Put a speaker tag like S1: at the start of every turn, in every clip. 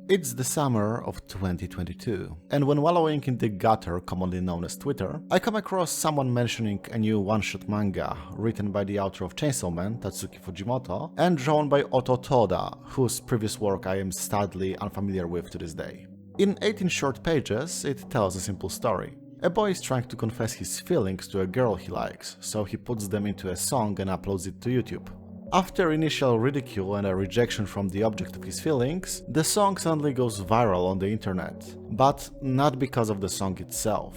S1: It's the summer of 2022, and when wallowing in the gutter, commonly known as Twitter, I come across someone mentioning a new one-shot manga written by the author of Chainsaw Man, Tatsuki Fujimoto, and drawn by Oto Toda, whose previous work I am sadly unfamiliar with to this day. In 18 short pages, it tells a simple story. A boy is trying to confess his feelings to a girl he likes, so he puts them into a song and uploads it to YouTube. After initial ridicule and a rejection from the object of his feelings, the song suddenly goes viral on the internet, but not because of the song itself.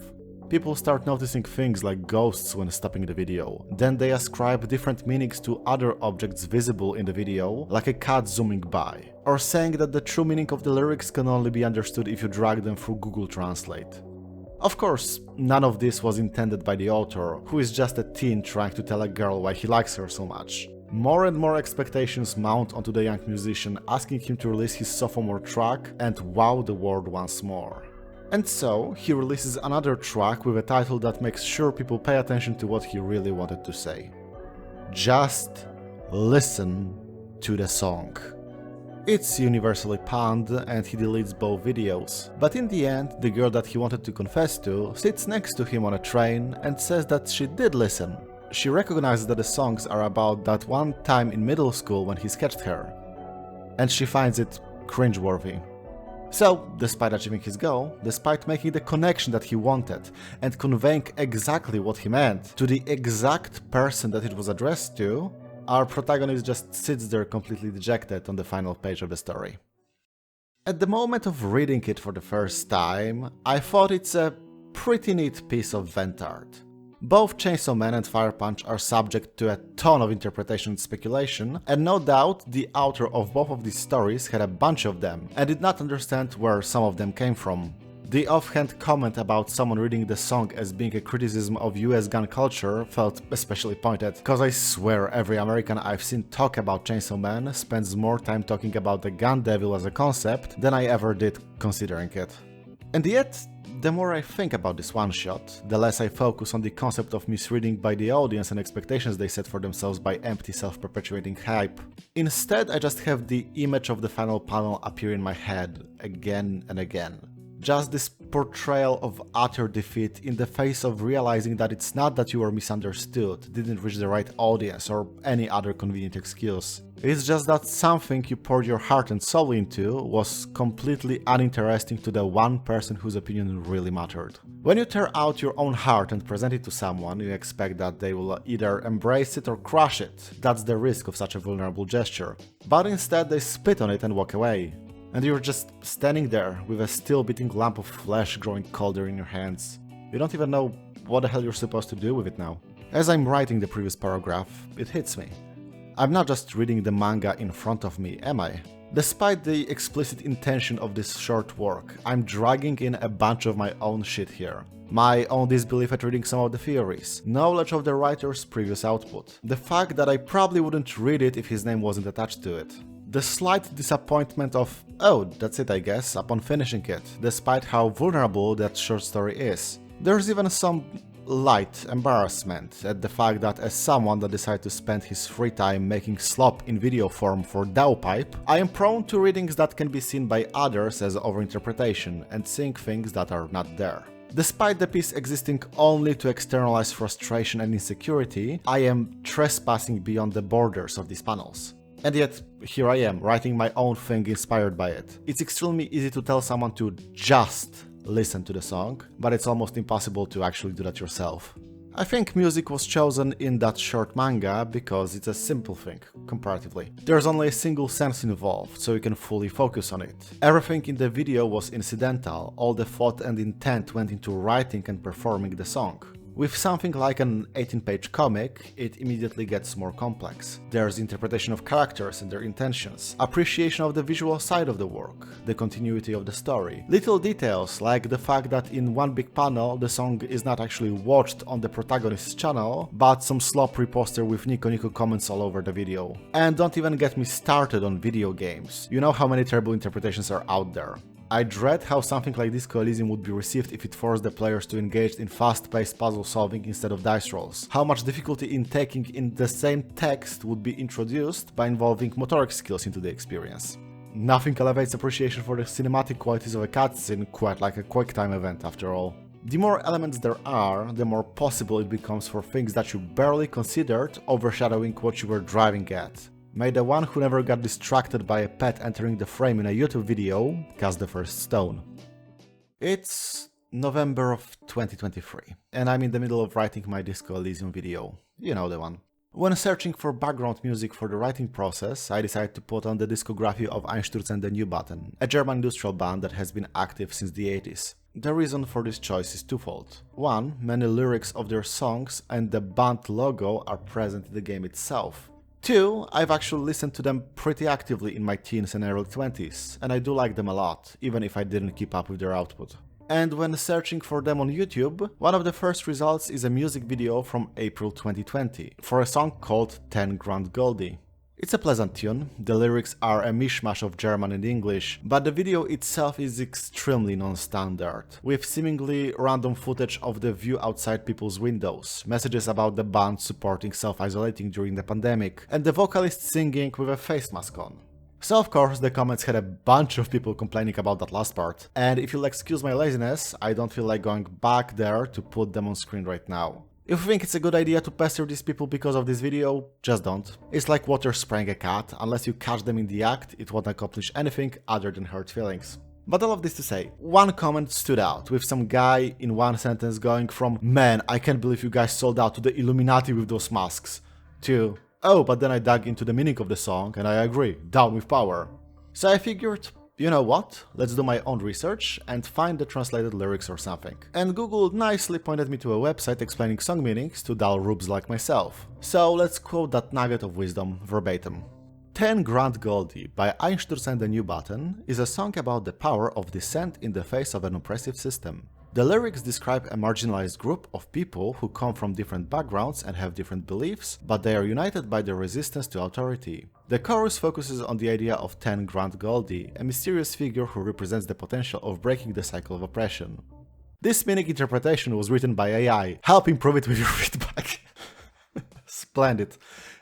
S1: People start noticing things like ghosts when stopping the video, then they ascribe different meanings to other objects visible in the video, like a cat zooming by, or saying that the true meaning of the lyrics can only be understood if you drag them through Google Translate. Of course, none of this was intended by the author, who is just a teen trying to tell a girl why he likes her so much. More and more expectations mount onto the young musician, asking him to release his sophomore track and wow the world once more. And so, he releases another track with a title that makes sure people pay attention to what he really wanted to say. Just listen to the song. It's universally panned and he deletes both videos, but in the end, the girl that he wanted to confess to sits next to him on a train and says that she did listen. She recognizes that the songs are about that one time in middle school when he sketched her, and she finds it cringeworthy. So, despite achieving his goal, despite making the connection that he wanted, and conveying exactly what he meant to the exact person that it was addressed to, our protagonist just sits there completely dejected on the final page of the story. At the moment of reading it for the first time, I thought it's a pretty neat piece of vent art. Both Chainsaw Man and Fire Punch are subject to a ton of interpretation and speculation, and no doubt the author of both of these stories had a bunch of them and did not understand where some of them came from. The offhand comment about someone reading the song as being a criticism of US gun culture felt especially pointed, cause I swear every American I've seen talk about Chainsaw Man spends more time talking about the gun devil as a concept than I ever did considering it. And yet, the more I think about this one-shot, the less I focus on the concept of misreading by the audience and expectations they set for themselves by empty self-perpetuating hype. Instead, I just have the image of the final panel appear in my head again and again. Just this portrayal of utter defeat in the face of realizing that it's not that you were misunderstood, didn't reach the right audience, or any other convenient excuse. It's just that something you poured your heart and soul into was completely uninteresting to the one person whose opinion really mattered. When you tear out your own heart and present it to someone, you expect that they will either embrace it or crush it. That's the risk of such a vulnerable gesture. But instead they spit on it and walk away. And you're just standing there with a still beating lump of flesh growing colder in your hands. You don't even know what the hell you're supposed to do with it now. As I'm writing the previous paragraph, it hits me. I'm not just reading the manga in front of me, am I? Despite the explicit intention of this short work, I'm dragging in a bunch of my own shit here. My own disbelief at reading some of the theories, knowledge of the writer's previous output, the fact that I probably wouldn't read it if his name wasn't attached to it. The slight disappointment of, oh, that's it I guess, upon finishing it, despite how vulnerable that short story is. There's even some light embarrassment at the fact that as someone that decided to spend his free time making slop in video form for Dowpipe, I am prone to readings that can be seen by others as overinterpretation and seeing things that are not there. Despite the piece existing only to externalize frustration and insecurity, I am trespassing beyond the borders of these panels. And yet, here I am, writing my own thing inspired by it. It's extremely easy to tell someone to just listen to the song, but it's almost impossible to actually do that yourself. I think music was chosen in that short manga because it's a simple thing, comparatively. There's only a single sense involved, so you can fully focus on it. Everything in the video was incidental, all the thought and intent went into writing and performing the song. With something like an 18-page comic, it immediately gets more complex. There's interpretation of characters and their intentions, appreciation of the visual side of the work, the continuity of the story, little details like the fact that in one big panel the song is not actually watched on the protagonist's channel, but some slop reposter with Nico Nico comments all over the video. And don't even get me started on video games. You know how many terrible interpretations are out there. I dread how something like this Elysium would be received if it forced the players to engage in fast-paced puzzle solving instead of dice rolls. How much difficulty in taking in the same text would be introduced by involving motoric skills into the experience. Nothing elevates appreciation for the cinematic qualities of a cutscene quite like a QuickTime event after all. The more elements there are, the more possible it becomes for things that you barely considered overshadowing what you were driving at. May the one who never got distracted by a pet entering the frame in a YouTube video cast the first stone. It's November of 2023, and I'm in the middle of writing my Disco Elysium video. You know the one. When searching for background music for the writing process, I decided to put on the discography of Einsturzende Neubauten, a German industrial band that has been active since the 80s. The reason for this choice is twofold. One, many lyrics of their songs and the band logo are present in the game itself. Two, I've actually listened to them pretty actively in my teens and early 20s, and I do like them a lot, even if I didn't keep up with their output. And when searching for them on YouTube, one of the first results is a music video from April 2020 for a song called 10 Grand Goldie. It's a pleasant tune, the lyrics are a mishmash of German and English, but the video itself is extremely non-standard, with seemingly random footage of the view outside people's windows, messages about the band supporting self-isolating during the pandemic, and the vocalist singing with a face mask on. So of course the comments had a bunch of people complaining about that last part, and if you'll excuse my laziness, I don't feel like going back there to put them on screen right now. If you think it's a good idea to pester these people because of this video, just don't. It's like water spraying a cat, unless you catch them in the act, it won't accomplish anything other than hurt feelings. But all of this to say, one comment stood out, with some guy in one sentence going from "Man, I can't believe you guys sold out to the Illuminati with those masks," to "Oh, but then I dug into the meaning of the song and I agree, down with power." So I figured, you know what, let's do my own research and find the translated lyrics or something. And Google nicely pointed me to a website explaining song meanings to dull rubes like myself. So let's quote that nugget of wisdom verbatim. 10 Grand Goldie by Einsturzende Neubauten is a song about the power of dissent in the face of an oppressive system. The lyrics describe a marginalized group of people who come from different backgrounds and have different beliefs, but they are united by their resistance to authority. The chorus focuses on the idea of 10 Grand Goldie, a mysterious figure who represents the potential of breaking the cycle of oppression. This meaning interpretation was written by AI. Help improve it with your feedback. Splendid.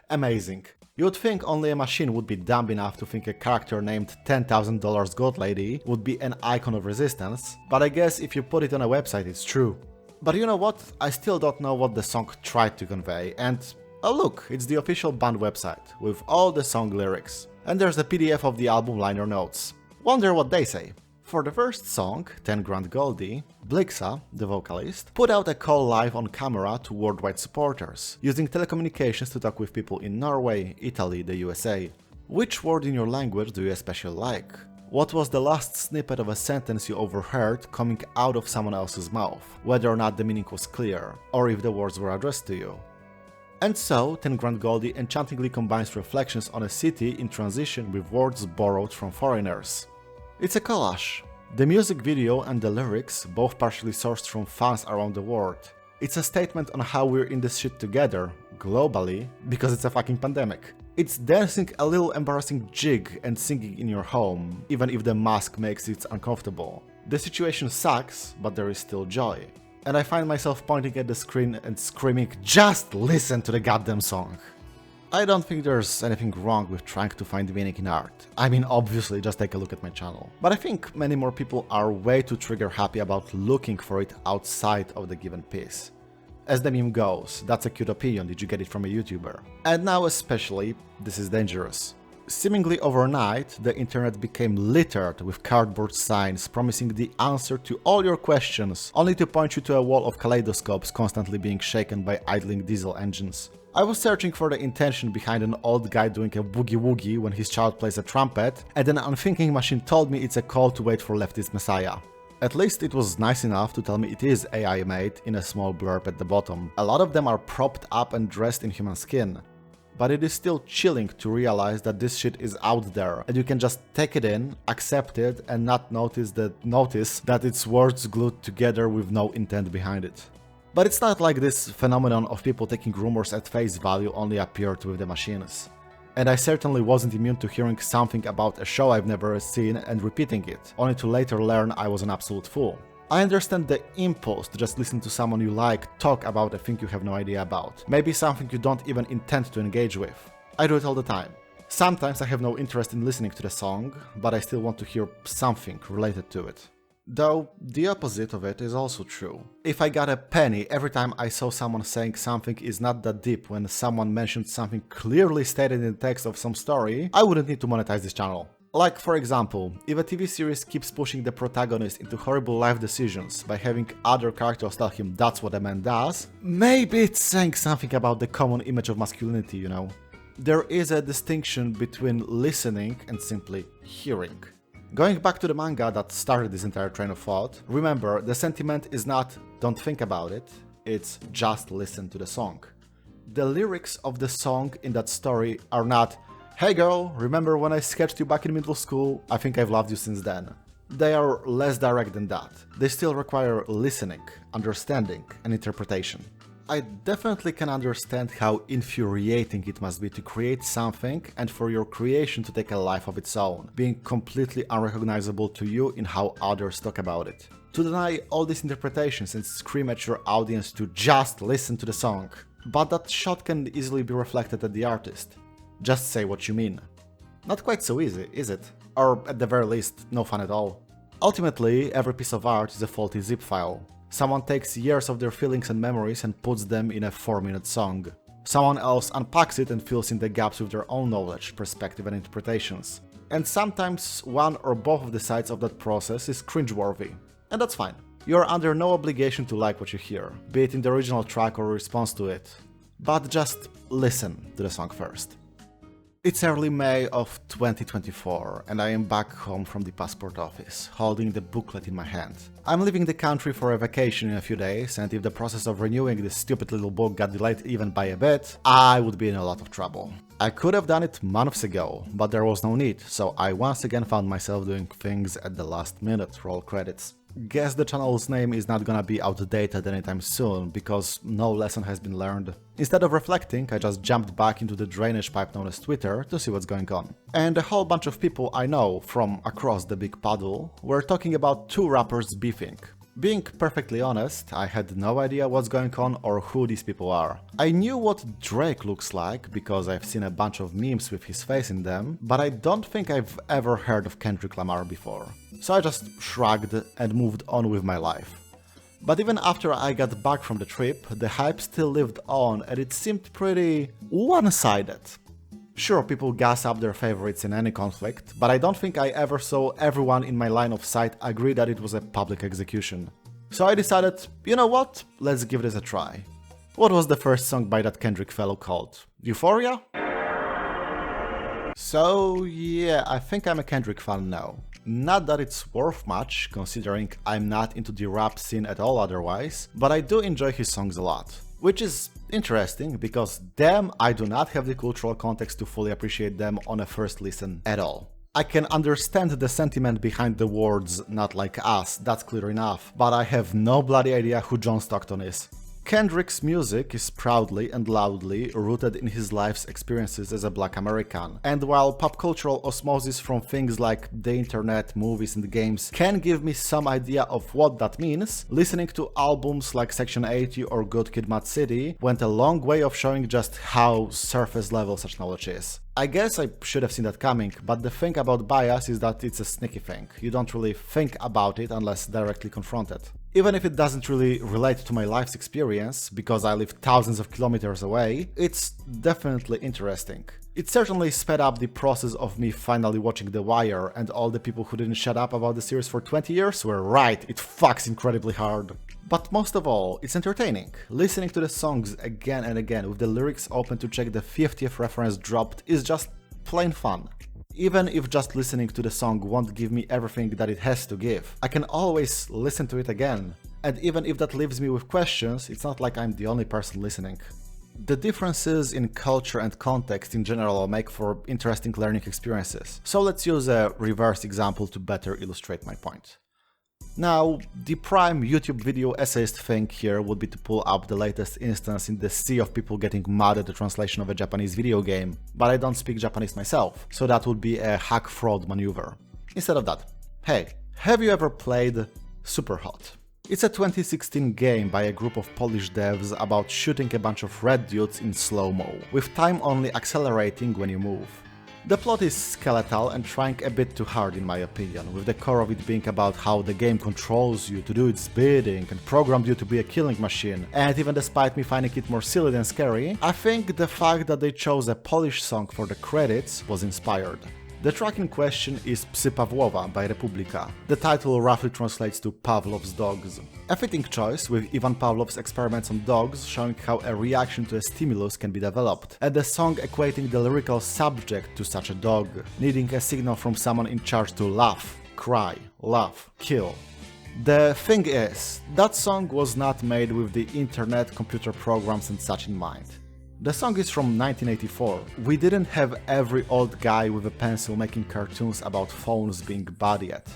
S1: Amazing. You would think only a machine would be dumb enough to think a character named $10,000 Gold Lady would be an icon of resistance, but I guess if you put it on a website it's true. But you know what? I still don't know what the song tried to convey, and oh look, it's the official band website, with all the song lyrics. And there's a PDF of the album liner notes. Wonder what they say. For the first song, 10 Grand Goldie, Blixa, the vocalist, put out a call live on camera to worldwide supporters, using telecommunications to talk with people in Norway, Italy, the USA. Which word in your language do you especially like? What was the last snippet of a sentence you overheard coming out of someone else's mouth, whether or not the meaning was clear, or if the words were addressed to you? And so, 10 Grand Goldie enchantingly combines reflections on a city in transition with words borrowed from foreigners. It's a collage. The music video and the lyrics, both partially sourced from fans around the world. It's a statement on how we're in this shit together, globally, because it's a fucking pandemic. It's dancing a little embarrassing jig and singing in your home, even if the mask makes it uncomfortable. The situation sucks, but there is still joy. And I find myself pointing at the screen and screaming, just listen to the goddamn song. I don't think there's anything wrong with trying to find meaning in art. I mean, obviously, just take a look at my channel. But I think many more people are way too trigger happy about looking for it outside of the given piece. As the meme goes, that's a cute opinion, did you get it from a YouTuber? And now especially, this is dangerous. Seemingly overnight, the internet became littered with cardboard signs promising the answer to all your questions, only to point you to a wall of kaleidoscopes constantly being shaken by idling diesel engines. I was searching for the intention behind an old guy doing a boogie-woogie when his child plays a trumpet, and an unthinking machine told me it's a call to wait for leftist messiah. At least it was nice enough to tell me it is AI made in a small blurb at the bottom. A lot of them are propped up and dressed in human skin. But it is still chilling to realize that this shit is out there, and you can just take it in, accept it, and not notice that it's words glued together with no intent behind it. But it's not like this phenomenon of people taking rumors at face value only appeared with the machines. And I certainly wasn't immune to hearing something about a show I've never seen and repeating it, only to later learn I was an absolute fool. I understand the impulse to just listen to someone you like talk about a thing you have no idea about, maybe something you don't even intend to engage with. I do it all the time. Sometimes I have no interest in listening to the song, but I still want to hear something related to it. Though, the opposite of it is also true. If I got a penny every time I saw someone saying something is not that deep when someone mentioned something clearly stated in the text of some story, I wouldn't need to monetize this channel. Like, for example, if a TV series keeps pushing the protagonist into horrible life decisions by having other characters tell him that's what a man does, maybe it's saying something about the common image of masculinity, you know? There is a distinction between listening and simply hearing. Going back to the manga that started this entire train of thought, remember, the sentiment is not don't think about it, it's just listen to the song. The lyrics of the song in that story are not, hey girl, remember when I sketched you back in middle school? I think I've loved you since then. They are less direct than that. They still require listening, understanding, and interpretation. I definitely can understand how infuriating it must be to create something and for your creation to take a life of its own, being completely unrecognizable to you in how others talk about it. To deny all these interpretations and scream at your audience to just listen to the song. But that shot can easily be reflected at the artist. Just say what you mean. Not quite so easy, is it? Or at the very least, no fun at all. Ultimately, every piece of art is a faulty zip file. Someone takes years of their feelings and memories and puts them in a 4-minute song. Someone else unpacks it and fills in the gaps with their own knowledge, perspective and interpretations. And sometimes one or both of the sides of that process is cringeworthy. And that's fine. You are under no obligation to like what you hear, be it in the original track or response to it. But just listen to the song first. It's early May of 2024 and I am back home from the passport office, holding the booklet in my hand. I'm leaving the country for a vacation in a few days, and if the process of renewing this stupid little book got delayed even by a bit, I would be in a lot of trouble. I could have done it months ago, but there was no need, so I once again found myself doing things at the last minute, roll credits. Guess the channel's name is not gonna be outdated anytime soon, because no lesson has been learned. Instead of reflecting, I just jumped back into the drainage pipe known as Twitter to see what's going on. And a whole bunch of people I know from across the big puddle were talking about two rappers beefing. Being perfectly honest, I had no idea what's going on or who these people are. I knew what Drake looks like because I've seen a bunch of memes with his face in them, but I don't think I've ever heard of Kendrick Lamar before. So I just shrugged and moved on with my life. But even after I got back from the trip, the hype still lived on and it seemed pretty one-sided. Sure, people gas up their favorites in any conflict, but I don't think I ever saw everyone in my line of sight agree that it was a public execution. So I decided, you know what, let's give this a try. What was the first song by that Kendrick fellow called? Euphoria? So yeah, I think I'm a Kendrick fan now. Not that it's worth much, considering I'm not into the rap scene at all otherwise, but I do enjoy his songs a lot. Which is interesting, because damn, I do not have the cultural context to fully appreciate them on a first listen at all. I can understand the sentiment behind the words "not like us", that's clear enough, but I have no bloody idea who John Stockton is. Kendrick's music is proudly and loudly rooted in his life's experiences as a Black American, and while pop cultural osmosis from things like the internet, movies and games can give me some idea of what that means, listening to albums like Section 80 or Good Kid Mad City went a long way of showing just how surface level such knowledge is. I guess I should have seen that coming, but the thing about bias is that it's a sneaky thing. You don't really think about it unless directly confronted. Even if it doesn't really relate to my life's experience, because I live thousands of kilometers away, it's definitely interesting. It certainly sped up the process of me finally watching The Wire, and all the people who didn't shut up about the series for 20 years were right, it fucks incredibly hard. But most of all, it's entertaining. Listening to the songs again and again with the lyrics open to check the 50th reference dropped is just plain fun. Even if just listening to the song won't give me everything that it has to give, I can always listen to it again. And even if that leaves me with questions, it's not like I'm the only person listening. The differences in culture and context in general make for interesting learning experiences. So let's use a reverse example to better illustrate my point. Now, the prime YouTube video essayist thing here would be to pull up the latest instance in the sea of people getting mad at the translation of a Japanese video game, but I don't speak Japanese myself, so that would be a hack fraud maneuver. Instead of that, hey, have you ever played Superhot? It's a 2016 game by a group of Polish devs about shooting a bunch of red dudes in slow-mo, with time only accelerating when you move. The plot is skeletal and trying a bit too hard in my opinion, with the core of it being about how the game controls you to do its bidding and programmed you to be a killing machine, and even despite me finding it more silly than scary, I think the fact that they chose a Polish song for the credits was inspired. The track in question is Psy Pawłowa by Republika. The title roughly translates to Pavlov's Dogs. A fitting choice, with Ivan Pavlov's experiments on dogs showing how a reaction to a stimulus can be developed, and the song equating the lyrical subject to such a dog, needing a signal from someone in charge to laugh, cry, laugh, kill. The thing is, that song was not made with the internet, computer programs and such in mind. The song is from 1984. We didn't have every old guy with a pencil making cartoons about phones being bad yet.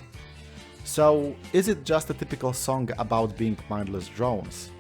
S1: So, is it just a typical song about being mindless drones?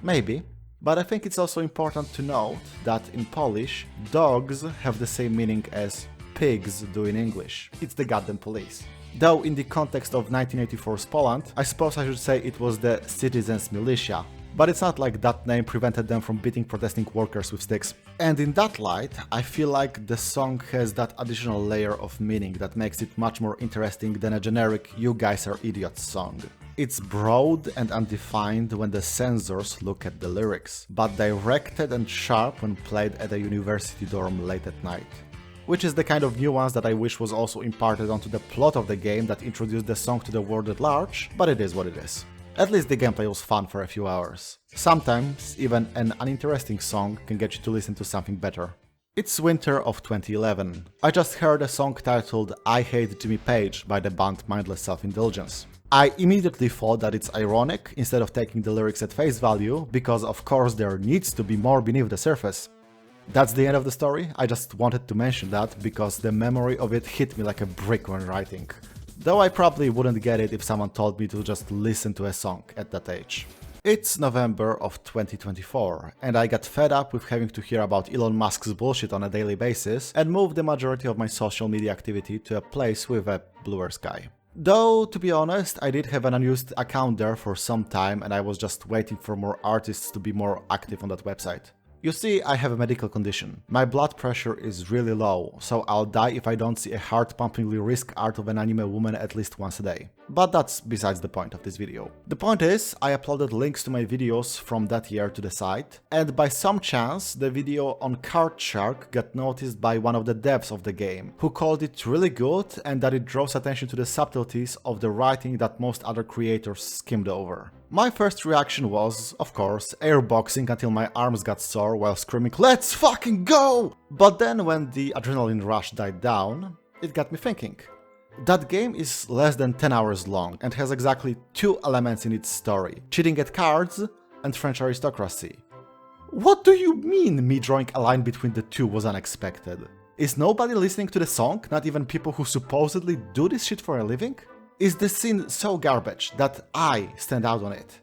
S1: Maybe, but I think it's also important to note that in Polish, dogs have the same meaning as pigs do in English. It's the goddamn police. Though in the context of 1984's Poland, I suppose I should say it was the citizens' militia. But it's not like that name prevented them from beating protesting workers with sticks. And in that light, I feel like the song has that additional layer of meaning that makes it much more interesting than a generic "you guys are idiots" song. It's broad and undefined when the censors look at the lyrics, but directed and sharp when played at a university dorm late at night. Which is the kind of nuance that I wish was also imparted onto the plot of the game that introduced the song to the world at large, but it is what it is. At least the gameplay was fun for a few hours. Sometimes, even an uninteresting song can get you to listen to something better. It's winter of 2011. I just heard a song titled I Hate Jimmy Page by the band Mindless Self-Indulgence. I immediately thought that it's ironic instead of taking the lyrics at face value, because of course there needs to be more beneath the surface. That's the end of the story. I just wanted to mention that because the memory of it hit me like a brick when writing. Though I probably wouldn't get it if someone told me to just listen to a song at that age. It's November of 2024, and I got fed up with having to hear about Elon Musk's bullshit on a daily basis and moved the majority of my social media activity to a place with a bluer sky. Though, to be honest, I did have an unused account there for some time and I was just waiting for more artists to be more active on that website. You see, I have a medical condition. My blood pressure is really low, so I'll die if I don't see a heart-pumpingly risk art of an anime woman at least once a day. But that's besides the point of this video. The point is, I uploaded links to my videos from that year to the site, and by some chance, the video on Card Shark got noticed by one of the devs of the game, who called it really good and that it draws attention to the subtleties of the writing that most other creators skimmed over. My first reaction was, of course, airboxing until my arms got sore while screaming, "Let's fucking go!" But then when the adrenaline rush died down, it got me thinking. That game is less than 10 hours long and has exactly 2 elements in its story: cheating at cards and French aristocracy. What do you mean me drawing a line between the two was unexpected? Is nobody listening to the song, not even people who supposedly do this shit for a living? Is the scene so garbage that I stand out on it?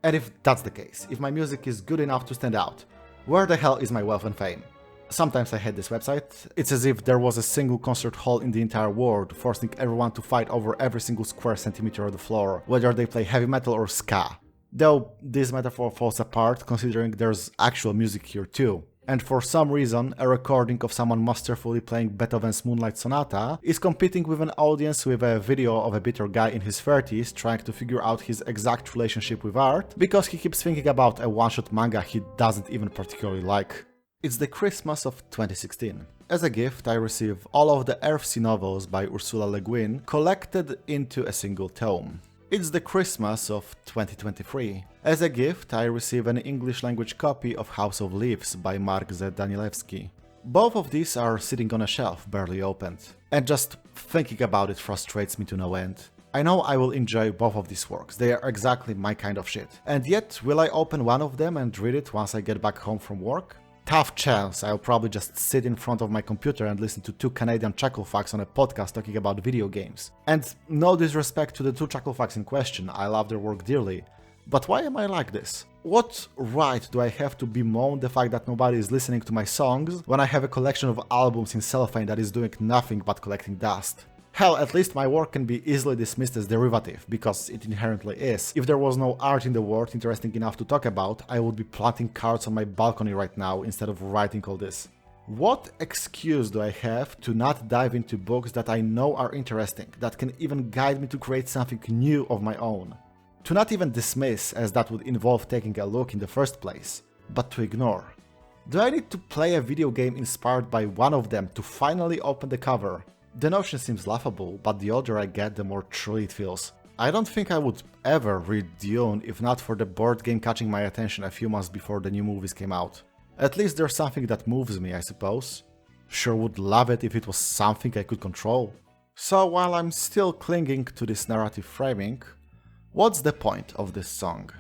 S1: And if that's the case, if my music is good enough to stand out, where the hell is my wealth and fame? Sometimes I hate this website. It's as if there was a single concert hall in the entire world, forcing everyone to fight over every single square centimeter of the floor, whether they play heavy metal or ska. Though this metaphor falls apart considering there's actual music here too. And for some reason, a recording of someone masterfully playing Beethoven's Moonlight Sonata is competing with an audience with a video of a bitter guy in his 30s trying to figure out his exact relationship with art because he keeps thinking about a one-shot manga he doesn't even particularly like. It's the Christmas of 2016. As a gift, I receive all of the Earthsea novels by Ursula Le Guin collected into a single tome. It's the Christmas of 2023. As a gift, I receive an English-language copy of House of Leaves by Mark Z. Danielewski. Both of these are sitting on a shelf, barely opened. And just thinking about it frustrates me to no end. I know I will enjoy both of these works, they are exactly my kind of shit. And yet, will I open one of them and read it once I get back home from work? Tough chance, I'll probably just sit in front of my computer and listen to 2 Canadian chucklefucks on a podcast talking about video games. And no disrespect to the 2 chucklefucks in question, I love their work dearly. But why am I like this? What right do I have to bemoan the fact that nobody is listening to my songs when I have a collection of albums in cellophane that is doing nothing but collecting dust? Hell, at least my work can be easily dismissed as derivative, because it inherently is. If there was no art in the world interesting enough to talk about, I would be planting cards on my balcony right now instead of writing all this. What excuse do I have to not dive into books that I know are interesting, that can even guide me to create something new of my own? To not even dismiss, as that would involve taking a look in the first place, but to ignore. Do I need to play a video game inspired by one of them to finally open the cover? The notion seems laughable, but the older I get, the more true it feels. I don't think I would ever read Dune if not for the board game catching my attention a few months before the new movies came out. At least there's something that moves me, I suppose. Sure would love it if it was something I could control. So while I'm still clinging to this narrative framing, what's the point of this song?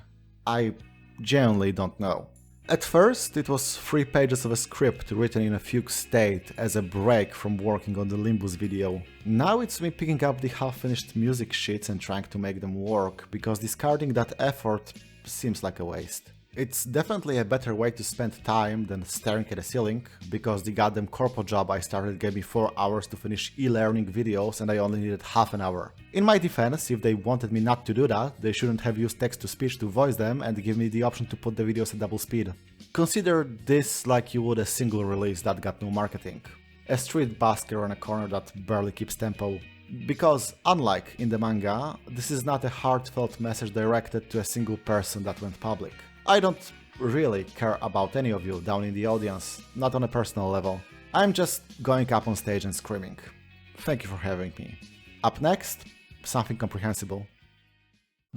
S1: I genuinely don't know. At first, it was 3 pages of a script written in a fugue state as a break from working on the Limbus video. Now it's me picking up the half-finished music sheets and trying to make them work, because discarding that effort seems like a waste. It's definitely a better way to spend time than staring at a ceiling, because the goddamn corpo job I started gave me 4 hours to finish e-learning videos and I only needed half an hour. In my defense, if they wanted me not to do that, they shouldn't have used text-to-speech to voice them and give me the option to put the videos at double speed. Consider this like you would a single release that got no marketing. A street busker on a corner that barely keeps tempo. Because, unlike in the manga, this is not a heartfelt message directed to a single person that went public. I don't really care about any of you down in the audience, not on a personal level. I'm just going up on stage and screaming. Thank you for having me. Up next, something comprehensible.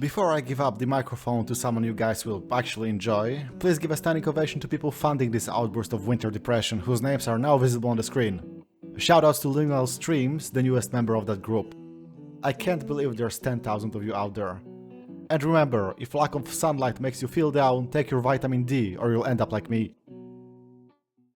S1: Before I give up the microphone to someone you guys will actually enjoy, please give a standing ovation to people funding this outburst of winter depression, whose names are now visible on the screen. Shoutouts to Livingroom Streams, the newest member of that group. I can't believe there's 10,000 of you out there. And remember, if lack of sunlight makes you feel down, take your vitamin D or you'll end up like me.